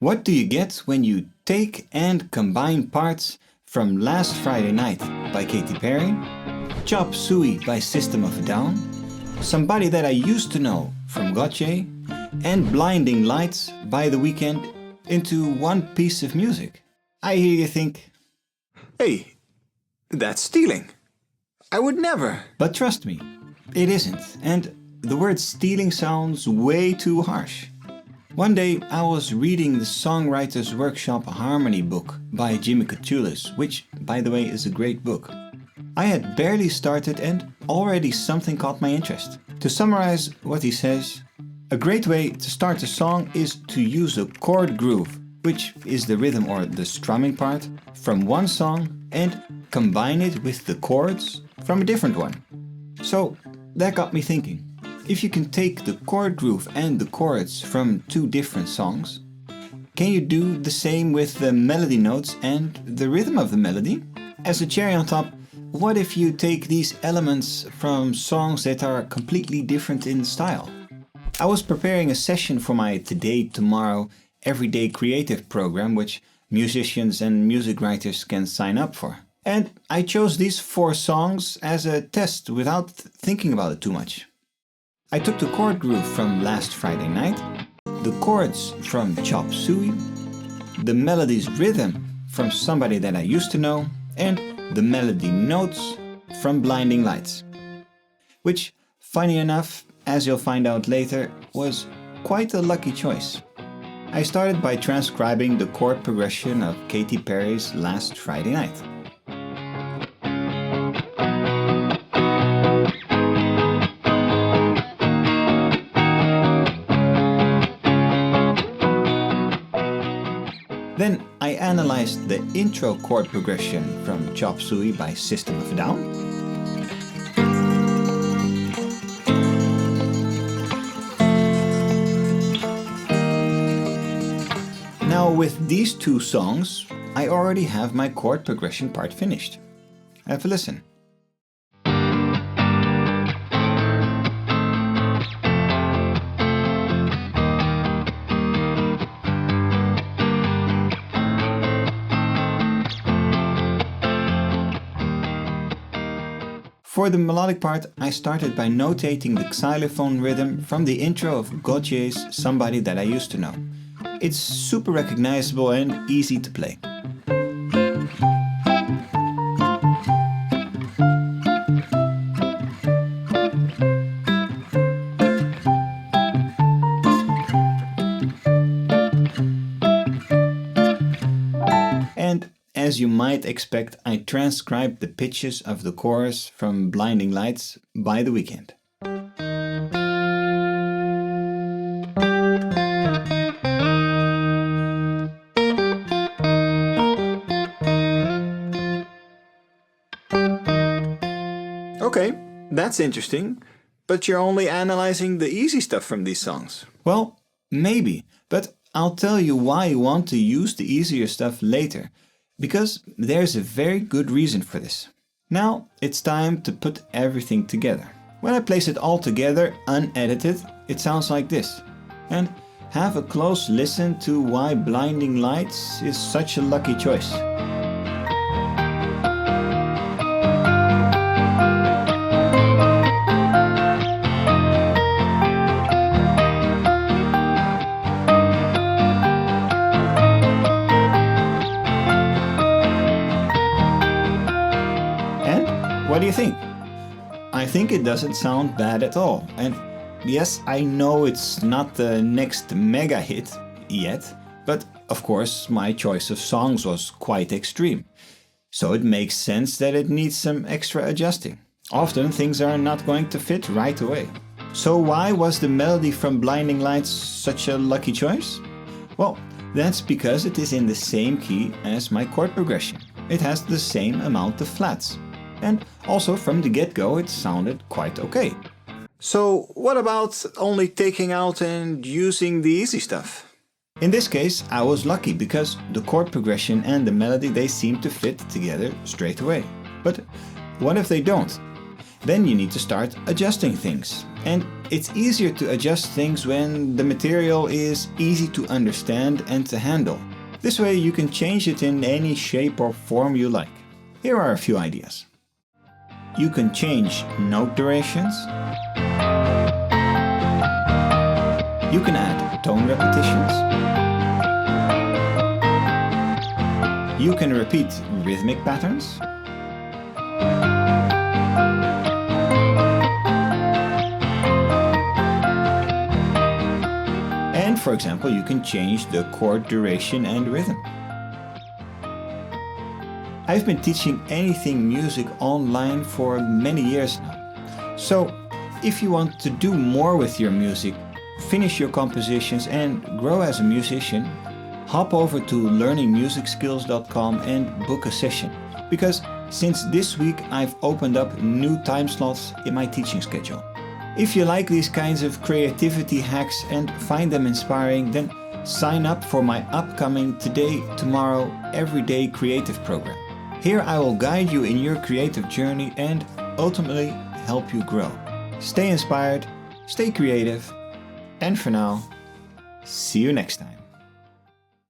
What do you get when you take and combine parts from Last Friday Night by Katy Perry, Chop Suey by System of a Down, Somebody That I Used to Know from Gotye, and Blinding Lights by The Weeknd into one piece of music? I hear you think, Hey, that's stealing. I would never. But trust me, it isn't, and the word stealing sounds way too harsh. One day I was reading the Songwriter's Workshop Harmony book by Jimmy Catullus, which, by the way, is a great book. I had barely started and already something caught my interest. To summarize what he says, a great way to start a song is to use a chord groove, which is the rhythm or the strumming part, from one song and combine it with the chords from a different one. So that got me thinking. If you can take the chord groove and the chords from two different songs, can you do the same with the melody notes and the rhythm of the melody? As a cherry on top, what if you take these elements from songs that are completely different in style? I was preparing a session for my Today, Tomorrow, Everyday Creative program, which musicians and music writers can sign up for. And I chose these 4 songs as a test without thinking about it too much. I took the chord groove from Last Friday Night, the chords from Chop Suey, the melody's rhythm from Somebody That I Used to Know, and the melody notes from Blinding Lights. Which, funny enough, as you'll find out later, was quite a lucky choice. I started by transcribing the chord progression of Katy Perry's Last Friday Night. Then I analyzed the intro chord progression from Chop Suey by System of a Down. Now with these 2 songs, I already have my chord progression part finished. Have a listen. For the melodic part, I started by notating the xylophone rhythm from the intro of Gotye's Somebody That I Used to Know. It's super recognizable and easy to play. And as you might expect, I transcribed the pitches of the chorus from Blinding Lights by The Weeknd. Okay, that's interesting, but you're only analyzing the easy stuff from these songs. Well, maybe, but I'll tell you why you want to use the easier stuff later. Because there's a very good reason for this. Now it's time to put everything together. When I place it all together, unedited, it sounds like this. And have a close listen to why Blinding Lights is such a lucky choice. What do you think? I think it doesn't sound bad at all. And yes, I know it's not the next mega hit yet, but of course my choice of songs was quite extreme. So it makes sense that it needs some extra adjusting. Often things are not going to fit right away. So why was the melody from Blinding Lights such a lucky choice? Well, that's because it is in the same key as my chord progression. It has the same amount of flats. And also from the get-go it sounded quite okay. So what about only taking out and using the easy stuff? In this case I was lucky because the chord progression and the melody, they seem to fit together straight away. But what if they don't? Then you need to start adjusting things. And it's easier to adjust things when the material is easy to understand and to handle. This way you can change it in any shape or form you like. Here are a few ideas. You can change note durations. You can add tone repetitions. You can repeat rhythmic patterns. And for example, you can change the chord duration and rhythm. I've been teaching anything music online for many years now. So if you want to do more with your music, finish your compositions and grow as a musician, hop over to learningmusicskills.com and book a session. Because since this week I've opened up new time slots in my teaching schedule. If you like these kinds of creativity hacks and find them inspiring, then sign up for my upcoming Today, Tomorrow, Everyday Creative program. Here I will guide you in your creative journey and ultimately help you grow. Stay inspired, stay creative, and for now, see you next time.